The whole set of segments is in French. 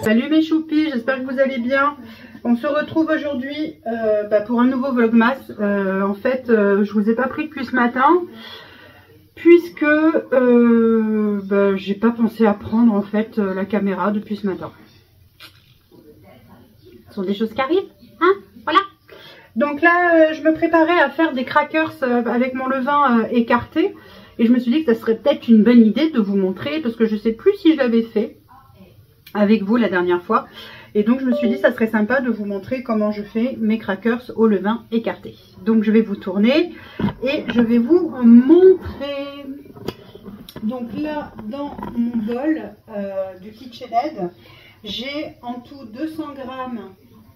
Salut mes choupis, j'espère que vous allez bien. On se retrouve aujourd'hui pour un nouveau vlogmas. En fait, je vous ai pas pris depuis ce matin puisque j'ai pas pensé à prendre en fait la caméra depuis ce matin. Ce sont des choses qui arrivent, hein, voilà. Donc là, je me préparais à faire des crackers avec mon levain écarté et je me suis dit que ça serait peut-être une bonne idée de vous montrer parce que je sais plus si je l'avais fait avec vous la dernière fois. Et donc je me suis dit ça serait sympa de vous montrer comment je fais mes crackers au levain écarté. Donc je vais vous tourner et je vais vous montrer. Donc là dans mon bol du KitchenAid, j'ai en tout 200 g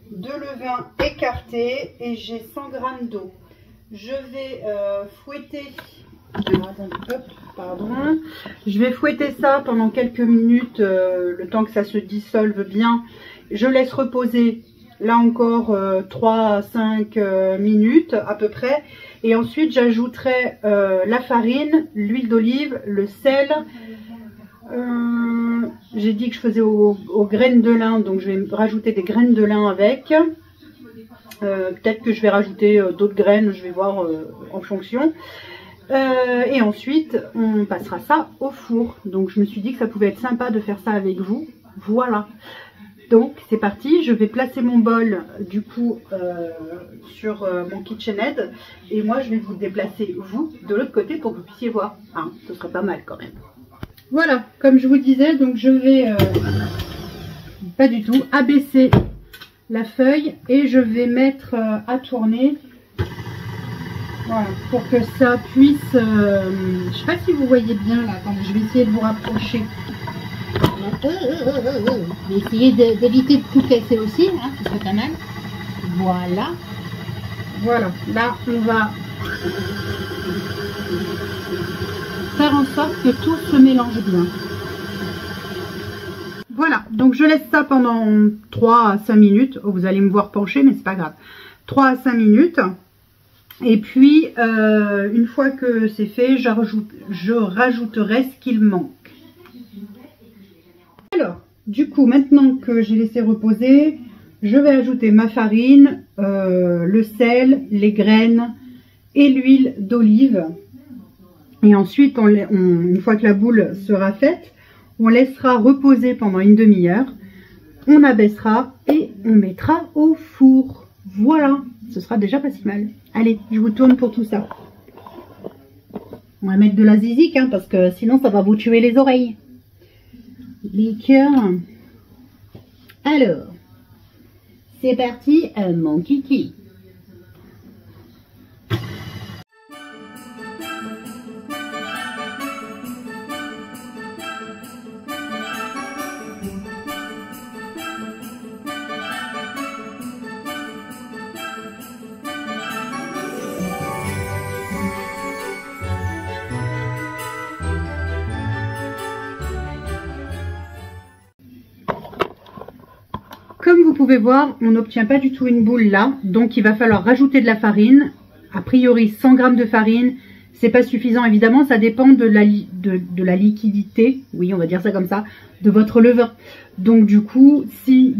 de levain écarté et j'ai 100 g d'eau. Je vais fouetter. Alors, attendez, hop, pardon. Je vais fouetter ça pendant quelques minutes, le temps que ça se dissolve bien. Je laisse reposer, là encore, 3 à 5 minutes à peu près. Et ensuite, j'ajouterai la farine, l'huile d'olive, le sel. J'ai dit que je faisais aux graines de lin, donc je vais rajouter des graines de lin avec. Peut-être que je vais rajouter d'autres graines, je vais voir en fonction. Et ensuite on passera ça au four. Donc je me suis dit que ça pouvait être sympa de faire ça avec vous. Voilà, donc c'est parti. Je vais placer mon bol du coup sur mon KitchenAid et moi je vais vous déplacer vous de l'autre côté pour que vous puissiez voir, hein, ce serait pas mal quand même. Voilà, comme je vous disais, donc je vais pas du tout abaisser la feuille et je vais mettre à tourner. Voilà, pour que ça puisse, je sais pas si vous voyez bien là, attendez, je vais essayer de vous rapprocher. Je vais essayer d'éviter de tout casser aussi, hein, ce serait pas mal. Voilà. Voilà, là on va faire en sorte que tout se mélange bien. Voilà, donc je laisse ça pendant 3 à 5 minutes. Oh, vous allez me voir pencher, mais c'est pas grave. 3 à 5 minutes. Et puis, une fois que c'est fait, je rajouterai ce qu'il manque. Alors, du coup, maintenant que j'ai laissé reposer, je vais ajouter ma farine, le sel, les graines et l'huile d'olive. Et ensuite, une fois que la boule sera faite, on laissera reposer pendant une demi-heure. On abaissera et on mettra au four. Voilà, ce sera déjà pas si mal. Allez, je vous tourne pour tout ça. On va mettre de la zizik, hein, parce que sinon ça va vous tuer les oreilles. Liqueur. Alors, c'est parti, mon kiki. Comme vous pouvez voir, on n'obtient pas du tout une boule là, donc il va falloir rajouter de la farine. A priori 100 g de farine, c'est pas suffisant évidemment, ça dépend de la liquidité, oui on va dire ça comme ça, de votre levain. Donc du coup, si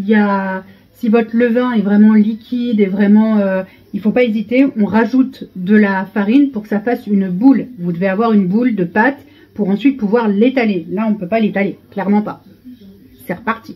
votre levain est vraiment liquide et vraiment, il faut pas hésiter, on rajoute de la farine pour que ça fasse une boule. Vous devez avoir une boule de pâte pour ensuite pouvoir l'étaler. Là on ne peut pas l'étaler, clairement pas. C'est reparti.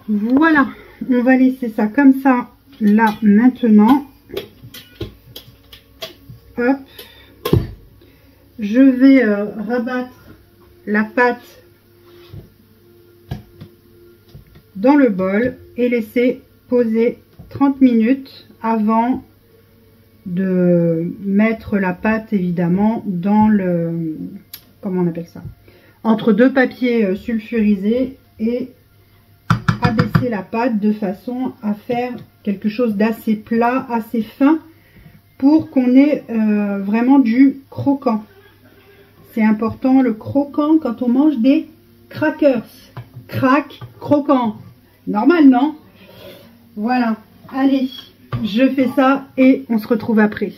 Voilà, on va laisser ça comme ça là maintenant. Hop, je vais rabattre la pâte dans le bol et laisser poser 30 minutes avant de mettre la pâte évidemment dans le, comment on appelle ça, entre deux papiers sulfurisés, et abaisser la pâte de façon à faire quelque chose d'assez plat, assez fin, pour qu'on ait vraiment du croquant. C'est important le croquant quand on mange des crackers. Crack, croquant. Normal, non? Voilà. Allez, je fais ça et on se retrouve après.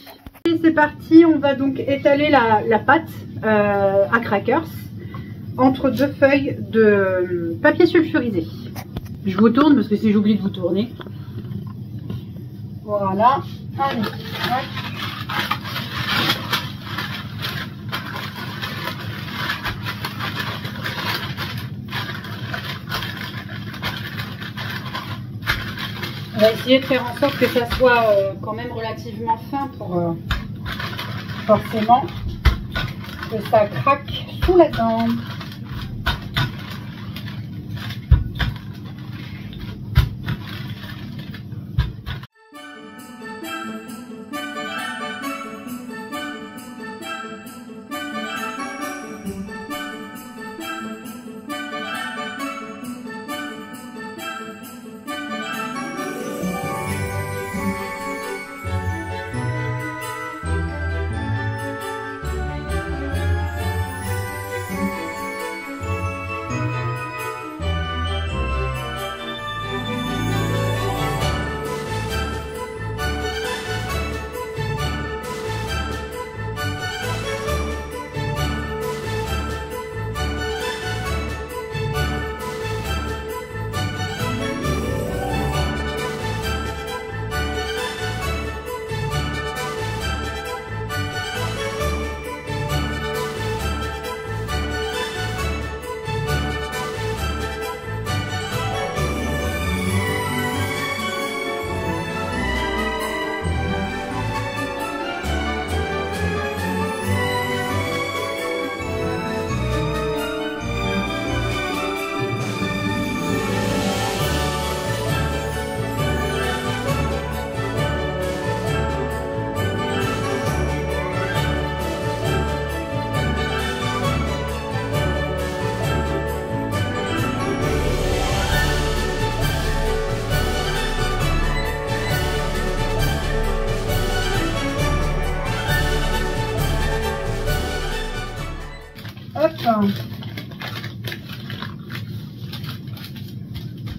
Et c'est parti, on va donc étaler la pâte à crackers entre deux feuilles de papier sulfurisé. Je vous tourne parce que si j'oublie de vous tourner. Voilà. Allez. Hop. On va essayer de faire en sorte que ça soit quand même relativement fin pour forcément que ça craque sous la dent.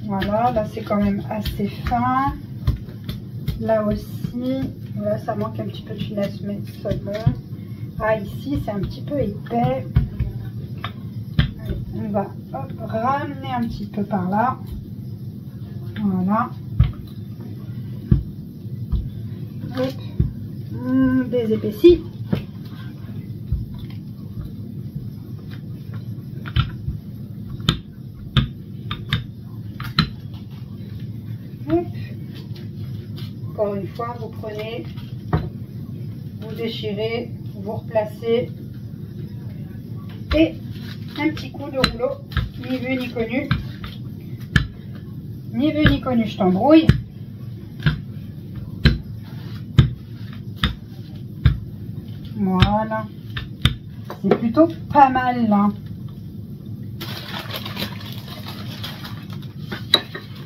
Voilà, là c'est quand même assez fin. Là aussi, là ça manque un petit peu de finesse, mais c'est bon. Ah, ici c'est un petit peu épais. Allez, on va hop, ramener un petit peu par là. Voilà. Hop, des épaissis. Encore une fois, vous prenez, vous déchirez, vous replacez et un petit coup de rouleau, ni vu ni connu. Ni vu ni connu, je t'embrouille. Voilà. C'est plutôt pas mal là.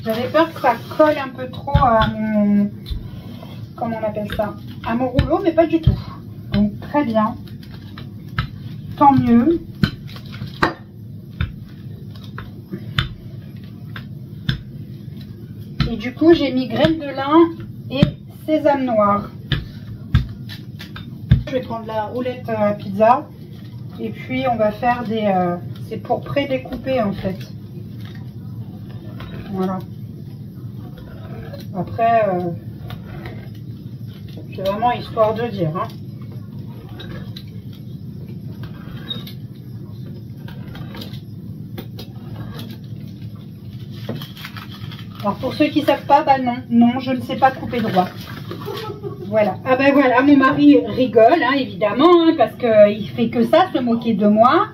J'avais peur que ça colle un peu trop à mon... Comment on appelle ça? À mon rouleau, mais pas du tout. Donc très bien. Tant mieux. Et du coup, j'ai mis graines de lin et sésame noir. Je vais prendre la roulette à pizza. Et puis, on va faire des... c'est pour pré-découper en fait. Voilà. Après, c'est vraiment histoire de dire. Hein. Alors pour ceux qui savent pas, bah non, non, je ne sais pas couper droit. Voilà. Ah ben voilà, mon mari rigole, hein, évidemment, hein, parce qu'il fait que ça, se moquer de moi.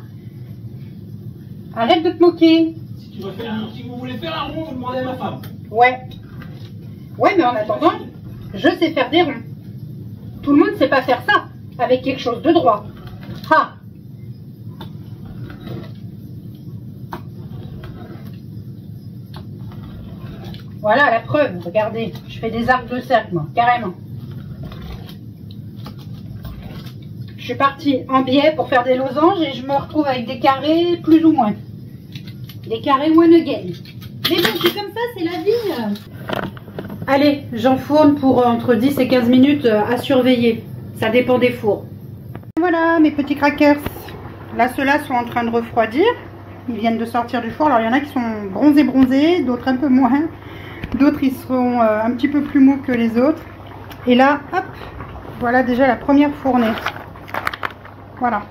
Arrête de te moquer. Si vous voulez faire un rond, vous demandez à ma femme. Ouais. Ouais, mais en attendant, je sais faire des ronds. Tout le monde ne sait pas faire ça, avec quelque chose de droit. Ah. Voilà la preuve, regardez, je fais des arcs de cercle, moi, carrément. Je suis partie en biais pour faire des losanges et je me retrouve avec des carrés plus ou moins. Des carrés one again. Mais bon, c'est comme ça, c'est la vie. Allez, j'enfourne pour entre 10 et 15 minutes à surveiller. Ça dépend des fours. Voilà mes petits crackers. Là, ceux-là sont en train de refroidir. Ils viennent de sortir du four. Alors, il y en a qui sont bronzés, d'autres un peu moins. D'autres, ils seront un petit peu plus mous que les autres. Et là, hop, voilà déjà la première fournée. Voilà.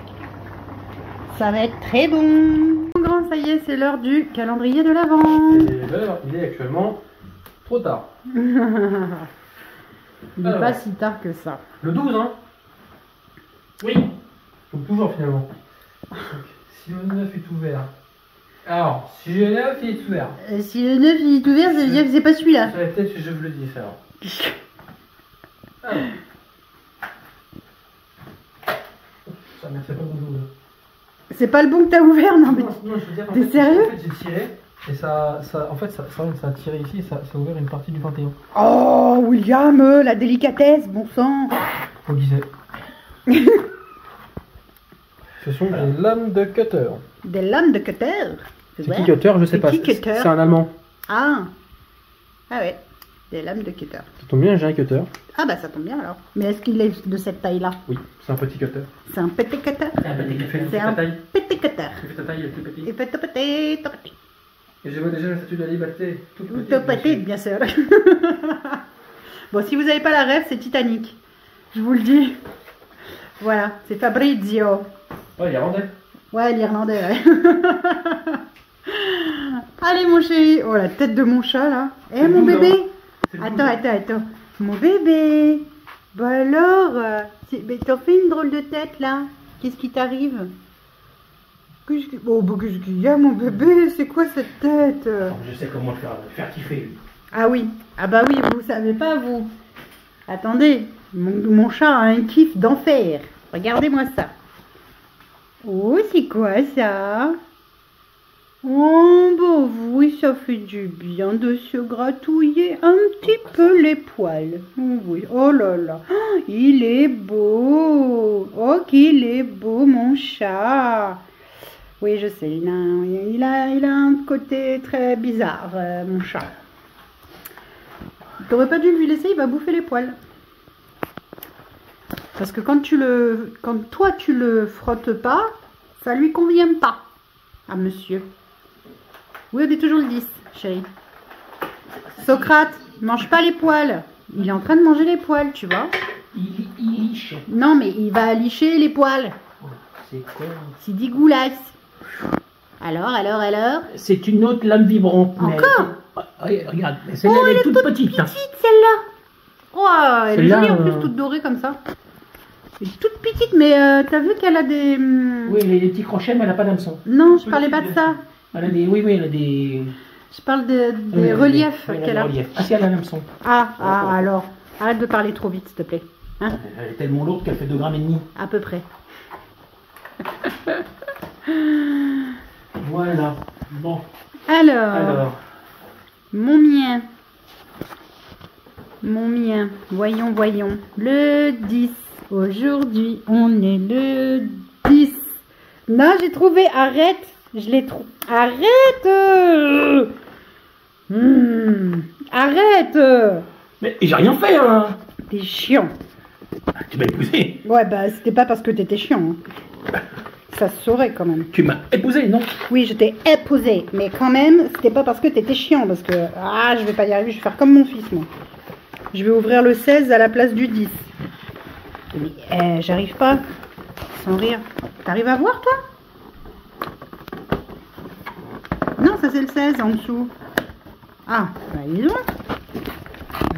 Ça va être très bon. Ça y est, c'est l'heure du calendrier de l'Avent. Et l'heure, il est actuellement trop tard. Il n'est pas si tard que ça. Le 12, hein? Oui. Donc toujours finalement. Donc, si le 9 est ouvert. Alors, si le 9 est ouvert. Si le 9 il est ouvert, ça veut dire que c'est pas celui-là. Ça va peut-être que je vous le dis, ça. Alors. Ça m'a fait pas bon double. C'est pas le bon que t'as ouvert, non mais. Non, je veux dire, t'es sérieux? En fait, j'ai tiré et ça a tiré ici et ça a ouvert une partie du 21. Oh, William, la délicatesse, bon sang. On disait. Ce sont des lames de cutter. Des lames de cutter. C'est qui cutter? Je sais pas. C'est un allemand. Ah. Ah ouais. Des lames de cutter. Ça tombe bien, j'ai un cutter. Ah bah ça tombe bien alors. Mais est-ce qu'il est de cette taille-là? Oui, c'est un petit cutter. C'est un petit cutter. C'est un petit cutter. C'est un petit cutter. Il fait ta taille, il est tout petit. Il fait tout petit, tout petit. Et je vois déjà la statue de la liberté. Tout petit, bien sûr. Bon, si vous n'avez pas la rêve, c'est Titanic. Je vous le dis. Voilà, c'est Fabrizio. Ouais, l'Irlandais. Ouais, l'Irlandais, ouais. Allez, mon chéri. Oh, la tête de mon chat, là. Eh, mon bébé. Attends. Mon bébé. Bah alors, mais t'as fait une drôle de tête, là. Qu'est-ce qui t'arrive? Qu'est-ce qu'il y a, mon bébé? C'est quoi cette tête? Je sais comment le faire kiffer, lui. Ah oui. Ah bah oui, vous savez pas, vous. Attendez, mon chat a un kiff d'enfer. Regardez-moi ça. Oh, c'est quoi ça? Oh, bah oui, ça fait du bien de se gratouiller un petit peu les poils. Oh, oui, oh là là. Oh, il est beau. Oh, qu'il est beau, mon chat. Oui, je sais, il a un côté très bizarre, mon chat. T'aurais pas dû lui laisser, il va bouffer les poils. Parce que quand toi tu le frottes pas, ça lui convient pas. Ah monsieur. Oui, on est toujours le 10, chérie. Socrate, mange pas les poils. Il est en train de manger les poils, tu vois. Il liche. Non, mais il va licher les poils. C'est quoi? C'est dégueulasse. Alors? C'est une autre lame vibrante. Encore? Regarde, celle-là elle est toute petite. Celle-là. Oh, elle est jolie en plus, toute dorée comme ça. Elle est toute petite, mais t'as vu qu'elle a des... Oui, elle a des petits crochets, mais elle n'a pas d'hameçon. Non, je parlais pas de ça. Elle a des... Oui, elle a des... Je parle des reliefs qu'elle a. Ah si, elle a l'hameçon. Alors, arrête de parler trop vite, s'il te plaît. Hein? Elle est tellement lourde qu'elle fait 2,5 grammes. À peu près. Voilà. Bon. Alors. Mon mien. Voyons. Le 10. Aujourd'hui, on est le 10. Non, j'ai trouvé. Arrête. Je l'ai trouvé. Arrête. Arrête. Mais j'ai rien fait, hein. T'es chiant. Tu m'as épousé. Ouais, bah, c'était pas parce que t'étais chiant. Hein. Ça se saurait quand même. Tu m'as épousé, non? Oui, je t'ai épousé. Mais quand même, c'était pas parce que t'étais chiant. Parce que, je vais pas y arriver. Je vais faire comme mon fils, moi. Je vais ouvrir le 16 à la place du 10. Mais j'arrive pas. Sans rire. T'arrives à voir, toi? Non, ça c'est le 16 en dessous. Ah, bah dis donc.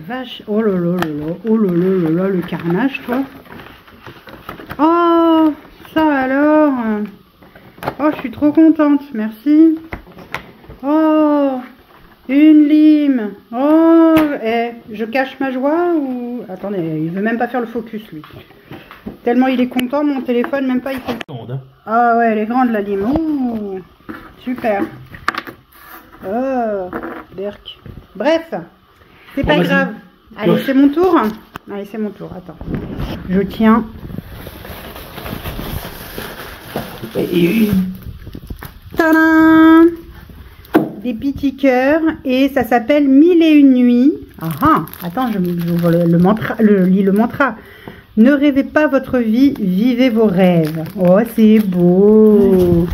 Vache. Oh là là là là. Oh là là là là, le carnage, toi. Oh, ça alors. Oh, je suis trop contente. Merci. Oh, une lime. Oh, je cache ma joie ou... Attendez, il veut même pas faire le focus, lui. Tellement il est content, mon téléphone, même pas il fait... Ah ouais, elle est grande, la lime. Ouh, super. Oh, berk. Bref, c'est pas grave. Allez, c'est mon tour. Allez, c'est mon tour. Attends. Je tiens. Tadam! Des petits cœurs. Et ça s'appelle 1001 nuits. Ah ah. Attends, je lis le mantra. Ne rêvez pas votre vie, vivez vos rêves. Oh, c'est beau.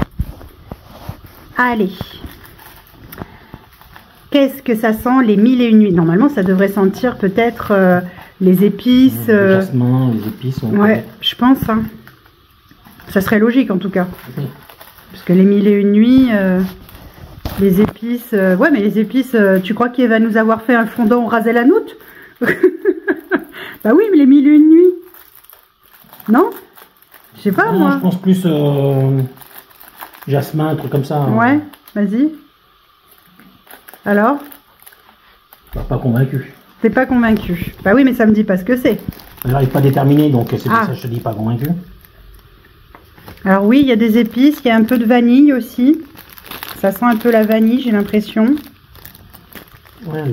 Allez. Qu'est-ce que ça sent, les 1001 nuits? Normalement, ça devrait sentir peut-être les épices. Le jasmin, les épices. Ouais, je pense. Hein. Ça serait logique en tout cas. Parce que les 1001 nuits, les épices. Ouais, mais les épices, tu crois qu'il va nous avoir fait un fondant au ras el hanout? Bah oui, mais les 1001 nuits. Non? Je sais pas, moi. Je pense plus jasmin, un truc comme ça. Ouais, vas-y. Alors? Pas convaincu. T'es pas convaincu. Bah oui, mais ça me dit pas ce que c'est. J'arrive pas à déterminer, donc c'est pour ça que je te dis pas convaincu. Alors oui, il y a des épices, il y a un peu de vanille aussi. Ça sent un peu la vanille, j'ai l'impression. Ouais,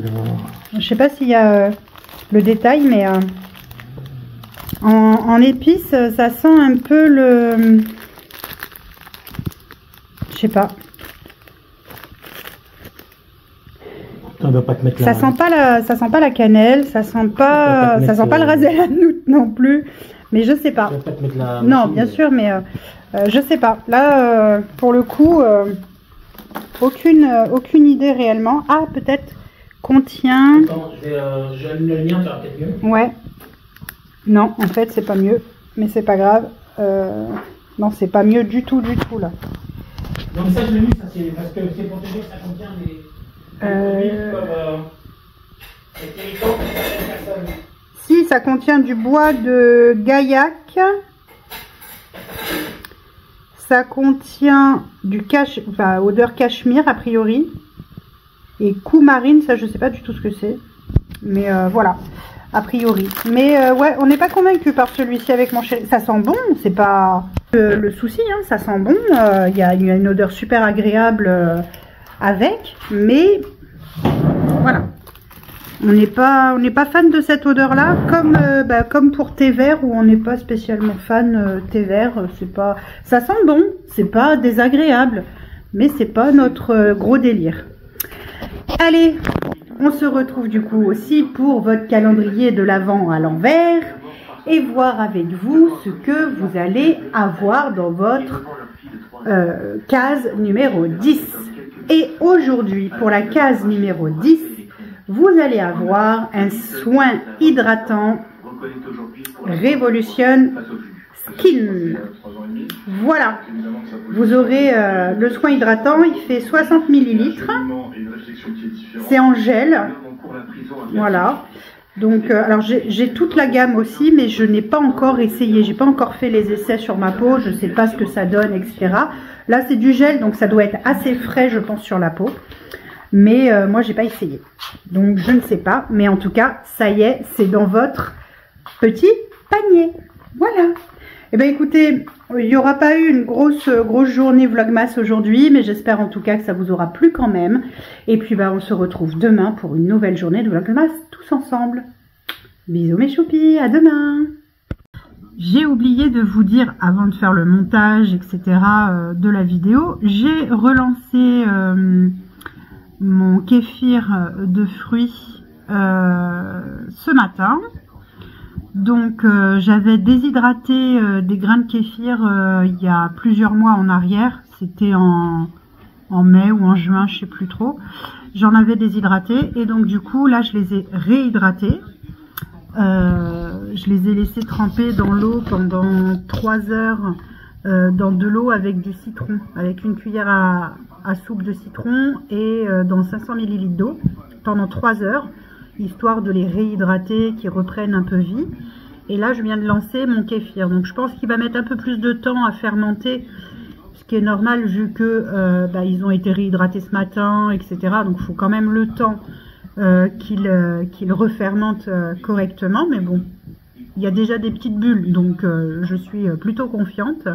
je sais pas s'il y a le détail, mais en épices, ça sent un peu le... Je sais pas. On va pas te mettre ça sent pas la cannelle, ça sent pas le ras el hanout non plus, mais je sais pas. Tu vas pas te mettre la non, bien sûr, mais je sais pas. Là, pour le coup, aucune idée réellement. Ah, peut-être contient. Attends, je vais allumer le lien, ça va peut-être mieux. Ouais. Non, en fait, c'est pas mieux, mais c'est pas grave. Non, c'est pas mieux du tout là. Non, mais ça je l'ai vu, ça c'est parce que c'est pour te dire que ça contient des. Si, ça contient du bois de gaillac, ça contient du odeur cachemire a priori, et coumarine, ça je sais pas du tout ce que c'est, mais voilà, a priori. Mais ouais, on n'est pas convaincu par celui-ci avec mon chéri. Ça sent bon, c'est pas le souci, hein, ça sent bon. Il y a une odeur super agréable. Avec, mais voilà, on n'est pas fan de cette odeur là, comme pour thé vert où on n'est pas spécialement fan thé vert. C'est pas, ça sent bon, c'est pas désagréable, mais c'est pas notre gros délire. Allez, on se retrouve du coup aussi pour votre calendrier de l'Avent à l'envers et voir avec vous ce que vous allez avoir dans votre case numéro 10. Et aujourd'hui, pour la case numéro 10, vous allez avoir un soin hydratant Revolution Skin. Voilà. Vous aurez le soin hydratant, il fait 60 ml. C'est en gel. Voilà. Donc, alors j'ai toute la gamme aussi, mais je n'ai pas encore essayé. J'ai pas encore fait les essais sur ma peau. Je ne sais pas ce que ça donne, etc. Là, c'est du gel, donc ça doit être assez frais, je pense, sur la peau. Mais moi, j'ai pas essayé. Donc, je ne sais pas. Mais en tout cas, ça y est, c'est dans votre petit panier. Voilà. Eh bien, écoutez, il n'y aura pas eu une grosse journée Vlogmas aujourd'hui, mais j'espère en tout cas que ça vous aura plu quand même. Et puis, on se retrouve demain pour une nouvelle journée de Vlogmas tous ensemble. Bisous mes choupis, à demain. J'ai oublié de vous dire, avant de faire le montage, etc. De la vidéo, j'ai relancé mon kéfir de fruits ce matin. Donc j'avais déshydraté des grains de kéfir il y a plusieurs mois en arrière. C'était en mai ou en juin, je sais plus trop. J'en avais déshydraté et donc du coup là je les ai réhydratés. Je les ai laissés tremper dans l'eau pendant 3 heures dans de l'eau avec du citron, avec une cuillère à soupe de citron et dans 500 ml d'eau. pendant 3 heures, histoire de les réhydrater, qu'ils reprennent un peu vie. Et là, je viens de lancer mon kéfir. Donc, je pense qu'il va mettre un peu plus de temps à fermenter, ce qui est normal vu que ils ont été réhydratés ce matin, etc. Donc, il faut quand même le temps qu'ils refermentent correctement. Mais bon, il y a déjà des petites bulles, donc je suis plutôt confiante.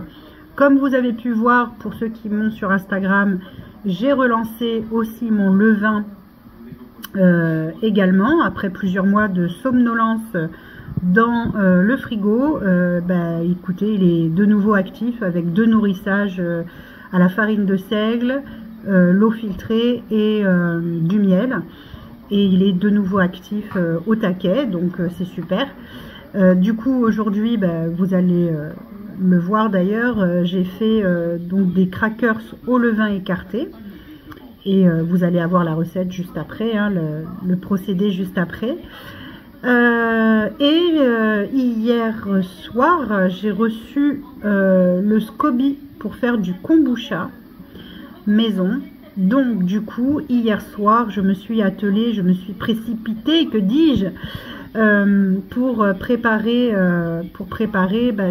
Comme vous avez pu voir, pour ceux qui m'ont sur Instagram, j'ai relancé aussi mon levain également, après plusieurs mois de somnolence dans le frigo. Écoutez, il est de nouveau actif avec 2 nourrissages à la farine de seigle, l'eau filtrée et du miel. Et il est de nouveau actif au taquet, donc c'est super. Du coup, aujourd'hui, vous allez le voir d'ailleurs, j'ai fait donc des crackers au levain écarté. Et vous allez avoir la recette juste après, hein, le procédé juste après. Hier soir, j'ai reçu le SCOBY pour faire du kombucha maison. Donc du coup, hier soir, je me suis attelée, je me suis précipitée, que dis-je, pour préparer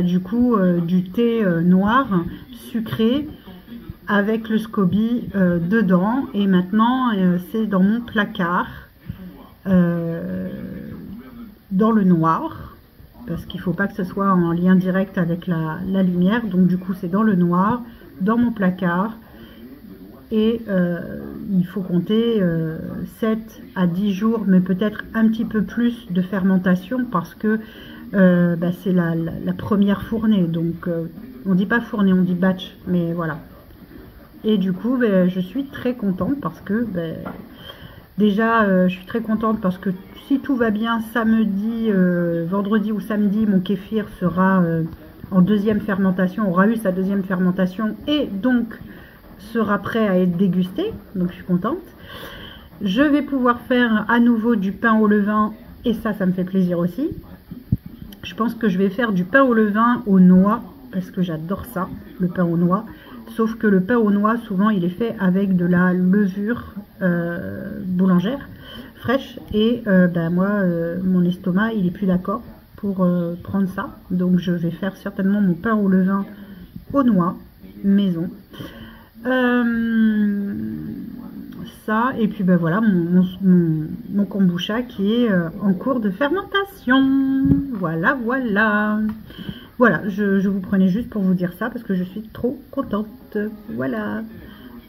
du coup du thé noir sucré avec le SCOBY dedans. Et maintenant, c'est dans mon placard, dans le noir, parce qu'il ne faut pas que ce soit en lien direct avec la lumière. Donc du coup, c'est dans le noir, dans mon placard. Et il faut compter 7 à 10 jours, mais peut-être un petit peu plus de fermentation, parce que c'est la première fournée. Donc on dit pas fournée, on dit batch, mais voilà. Et du coup, je suis très contente parce que déjà, je suis très contente parce que si tout va bien, samedi, vendredi ou samedi, mon kéfir sera en 2e fermentation, aura eu sa 2e fermentation et donc sera prêt à être dégusté. Donc je suis contente. Je vais pouvoir faire à nouveau du pain au levain et ça me fait plaisir aussi. Je pense que je vais faire du pain au levain aux noix parce que j'adore ça, le pain aux noix. Sauf que le pain aux noix, souvent, il est fait avec de la levure boulangère fraîche. Et moi, mon estomac, il est plus d'accord pour prendre ça. Donc, je vais faire certainement mon pain au levain aux noix, maison. Ça, et puis voilà, mon kombucha qui est en cours de fermentation. Voilà. Voilà, je vous prenais juste pour vous dire ça parce que je suis trop contente. Voilà,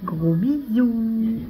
gros bisous.